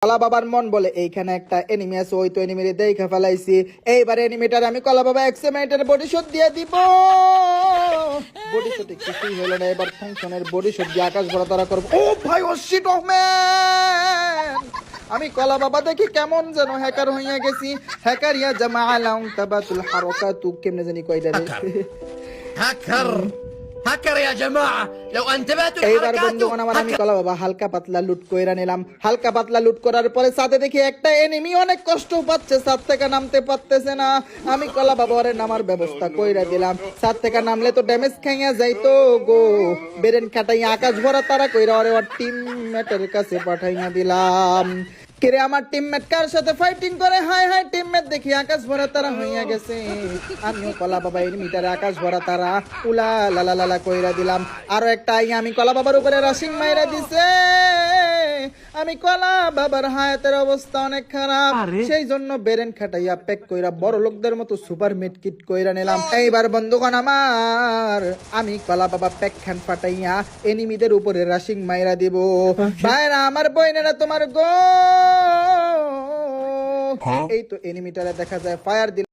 কলা বাবার মন বলে এইখানে একটা এনিমি আছে, ওই তো এনিমিরে দেখে ফেলাইছি। এইবার এনিমিটার আমি কলা বাবা এক্সেমেন্টের বডি শট দিয়ে দিব। বডি শটে কিছুই হলো না, এবার ফাংশনের বডি শট দিয়ে আকাশ ভরা তারা করবো। ও ভাই, ও শিট, ও ম্যান, আমি কলা বাবা দেখি কেমন যেন হ্যাকার হইয়া গেছি। হ্যাকার ইয়া জামা আলাউন তাবাতুল হারাকাতু, কেমনে জানি কইডা রে। هكر هكر يا جماعة لو انتبهتوا এইবার لحركاته বন্ধুগণ আমার, আমি কলা বাবা হালকা পাতলা লুট কইরা নিলাম। হালকা পাতলা লুট করার পরে সাথে দেখি একটা এনিমি অনেক কষ্ট পাচ্ছে, ছাদ থেকে নামতে পারতেছে না। আমি কলা বাবা ওরে নামার ব্যবস্থা কইরা দিলাম। ছাদ থেকে নামলে তো ড্যামেজ খাইয়া যাইতো গো। বেরেন খাটাইয়া আকাশ ভরা তারা কইরা ওরে ওর টিমমেটের কাছে পাঠাইয়া দিলাম। কিরে আমার টিমমেট কার সাথে ফাইটিং করে? হাই হাই, টিমমেট দেখি আকাশ ভরা তারা হইয়া গেছে। আমিও কলা বাবা এনিমিটারে আকাশ ভরা তারা উলা লালা লালা কইরা দিলাম। আরো একটা আই আমি কলা বাবার উপরে রাশিং মাইরা দিছে। আমি কলা বাবার হায়াতের অবস্থা অনেক খারাপ, সেই জন্য বেরেন খাটাইয়া প্যাক কইরা বড় লোকদের মতো সুপার মিড কিট কইরা নিলাম। এইবার বন্ধুগণ আমার, আমি কলা বাবা প্যাক খান ফাটাইয়া এনিমিদের উপরে রাশিং মাইরা দিব। ভাইরা আমার, বইনেরা তোমার গো। এই তো এনিমিটারে দেখা যায় ফায়ার দিল।